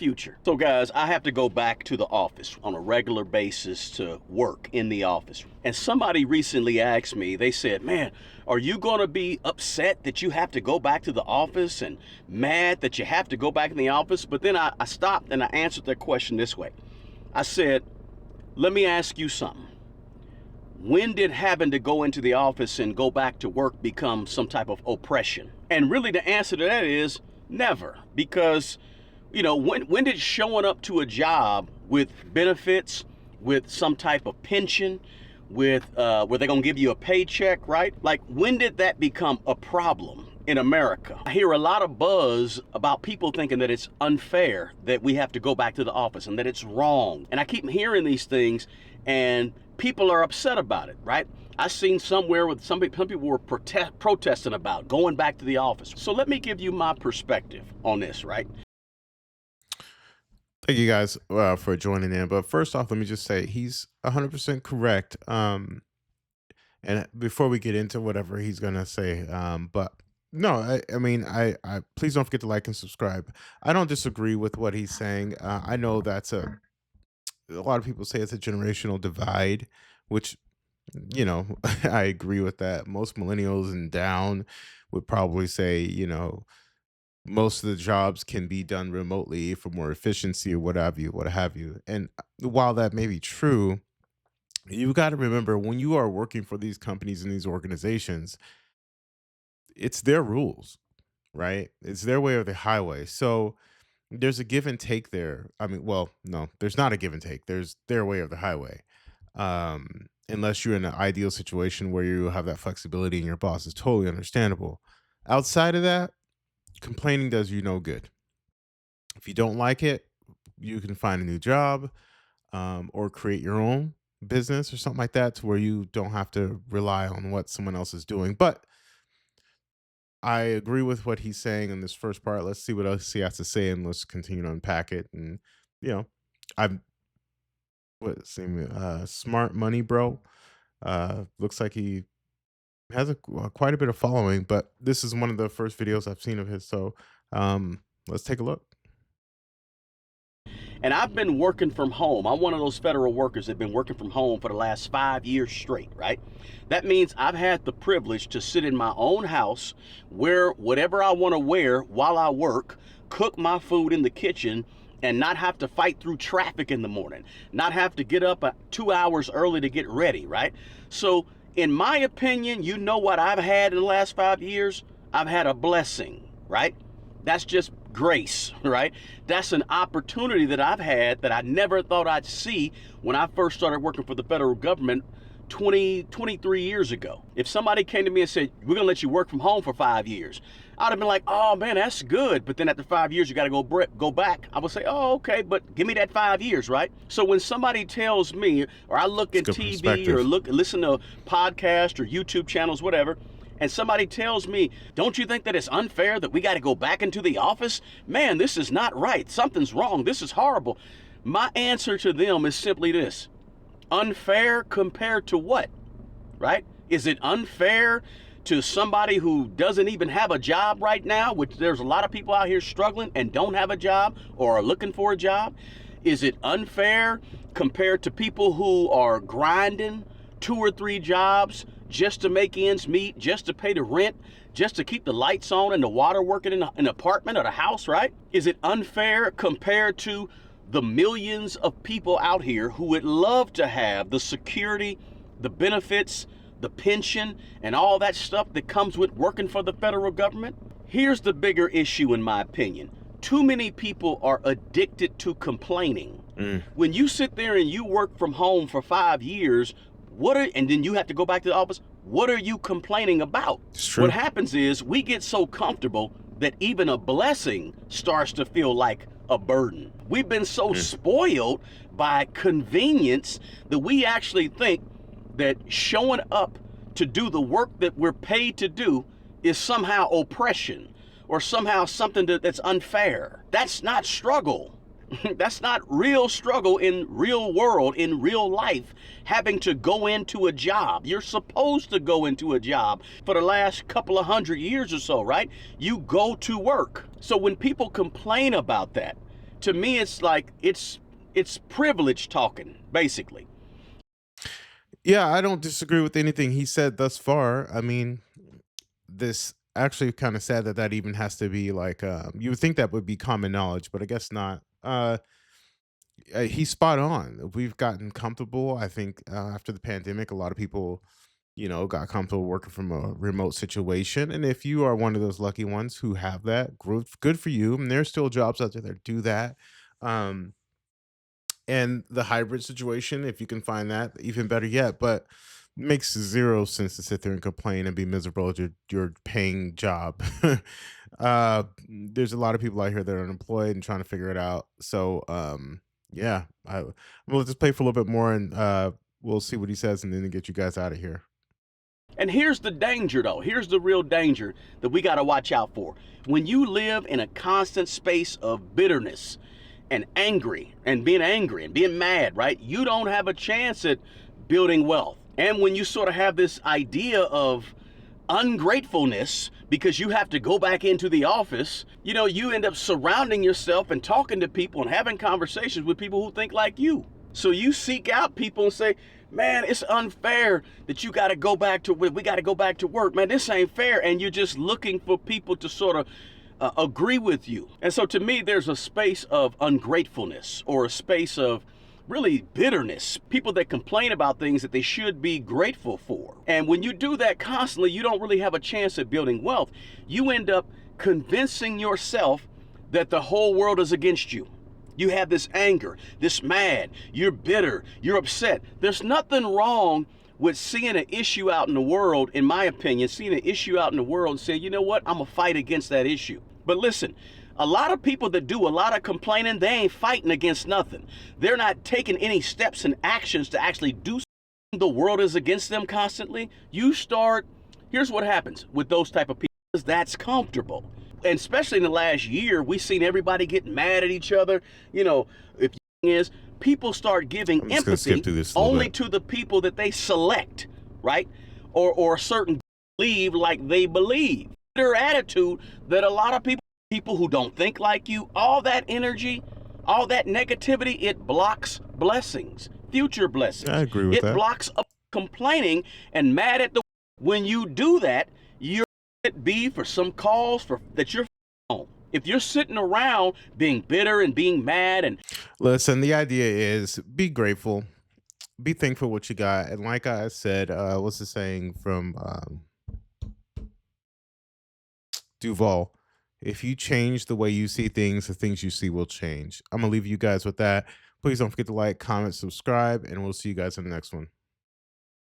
future. So guys, I have to go back to the office on a regular basis to work in the office. And somebody recently asked me, they said, man, are you gonna be upset that you have to go back to the office and mad that you have to go back in the office? But then I stopped and I answered their question this way. I said, let me ask you something. When did having to go into the office and go back to work become some type of oppression? And really the answer to that is never. Because, you know, when did showing up to a job with benefits, with some type of pension, with where they're gonna give you a paycheck, right? Like, when did that become a problem in America? I hear a lot of buzz about people thinking that it's unfair that we have to go back to the office and that it's wrong. And I keep hearing these things and people are upset about it, right? I seen somewhere with some people were protesting about going back to the office. So let me give you my perspective on this, right? Thank you guys for joining in. But first off, let me just say he's 100% correct. And before we get into whatever he's gonna say, but no, I mean, I please don't forget to like and subscribe. I don't disagree with what he's saying. I know that's a lot of people say it's a generational divide, which I agree with that. Most millennials and down would probably say, most of the jobs can be done remotely for more efficiency or what have you, what have you. And while that may be true, you got to remember when you are working for these companies and these organizations, it's their rules, right? It's their way or the highway. So there's a give and take there. I mean, well, no, there's not a give and take. There's their way or the highway. Unless you're in an ideal situation where you have that flexibility and your boss is totally understandable. Outside of that, complaining does you no good. If you don't like it, you can find a new job, or create your own business or something like that to where you don't have to rely on what someone else is doing. But I agree with what he's saying in this first part. Let's see what else he has to say and let's continue to unpack it. And, you know, I'm what same smart money, bro. Looks like he has quite a bit of following, but this is one of the first videos I've seen of his. So let's take a look. And I've been working from home. I'm one of those federal workers that have been working from home for the last 5 years straight, right? That means I've had the privilege to sit in my own house, wear whatever I want to wear while I work, cook my food in the kitchen, and not have to fight through traffic in the morning, not have to get up 2 hours early to get ready, right? So in my opinion, you know what I've had in the last 5 years? I've had a blessing, right? That's just grace, right? That's an opportunity that I've had that I never thought I'd see when I first started working for the federal government 23 years ago. If somebody came to me and said, we're gonna let you work from home for 5 years, I'd have been like, oh man, that's good. But then after 5 years, you gotta go back. I would say, oh, okay, but give me that 5 years, right? So when somebody tells me, or I look at Good TV or perspective. listen to podcasts or YouTube channels, whatever, and somebody tells me, don't you think that it's unfair that we got to go back into the office? Man, this is not right. Something's wrong. This is horrible. My answer to them is simply this. Unfair compared to what, right? Is it unfair to somebody who doesn't even have a job right now, which there's a lot of people out here struggling and don't have a job or are looking for a job? Is it unfair compared to people who are grinding 2 or 3 jobs just to make ends meet, just to pay the rent, just to keep the lights on and the water working in an apartment or the house, right? Is it unfair compared to the millions of people out here who would love to have the security, the benefits, the pension, and all that stuff that comes with working for the federal government? Here's the bigger issue, in my opinion. Too many people are addicted to complaining. Mm, When you sit there and you work from home for 5 years, and then you have to go back to the office, what are you complaining about? it's What true. happens is we get so comfortable that even a blessing starts to feel like a burden. We've been so Mm, spoiled by convenience that we actually think that showing up to do the work that we're paid to do is somehow oppression or somehow something that's unfair. That's not struggle. That's not real struggle in real world, in real life, having to go into a job. You're supposed to go into a job for the last couple of 100 years or so, right? You go to work. So when people complain about that, To me, it's like it's privilege talking, basically. Yeah, I don't disagree with anything he said thus far. I mean, this actually kind of sad that that even has to be like you would think that would be common knowledge, but I guess not. He's spot on. We've gotten comfortable. I think after the pandemic, a lot of people, got comfortable working from a remote situation. And if you are one of those lucky ones who have that, good for you. And there's still jobs out there that do that. Um, and the hybrid situation, if you can find that, even better yet. But makes zero sense to sit there and complain and be miserable at your paying job. There's a lot of people out here that are unemployed and trying to figure it out. So yeah, we'll let this play for a little bit more, and we'll see what he says, and then get you guys out of here. And here's the danger, though. Here's the real danger that we got to watch out for. When you live in a constant space of bitterness and angry and being mad, right? You don't have a chance at building wealth. And when you sort of have this idea of ungratefulness because you have to go back into the office, you end up surrounding yourself and talking to people and having conversations with people who think like you. So you seek out people and say, man, it's unfair that you got to go back to, we got to go back to work. Man, this ain't fair. And you're just looking for people to sort of agree with you. And so to me, there's a space of ungratefulness or a space of really bitterness, people that complain about things that they should be grateful for. And when you do that constantly, you don't really have a chance at building wealth. You end up convincing yourself that the whole world is against you. You have this anger, this mad, you're bitter, you're upset. There's nothing wrong with seeing an issue out in the world, in my opinion, seeing an issue out in the world and saying, you know what, I'm gonna fight against that issue. But listen, a lot of people that do a lot of complaining, they ain't fighting against nothing. They're not taking any steps and actions to actually do something. The world is against them constantly. Here's what happens with those type of people, is that's comfortable. And especially in the last year, we've seen everybody get mad at each other. If is people start giving I'm just gonna skip empathy through this a little only bit. to the people that they select, right? Or certain believe like they believe. Their attitude that a lot of people who don't think like you, all that energy, all that negativity, it blocks blessings, future I blessings. agree with It that. blocks complaining and mad at the. When you do that, you're it be for some cause for that you're on. If you're sitting around being bitter and being mad and Listen, the idea is be grateful, be thankful what you got, and like I said, what's the saying from Duval? If you change the way you see things, the things you see will change. I'm gonna leave you guys with that. Please don't forget to like, comment, subscribe, and we'll see you guys in the next one.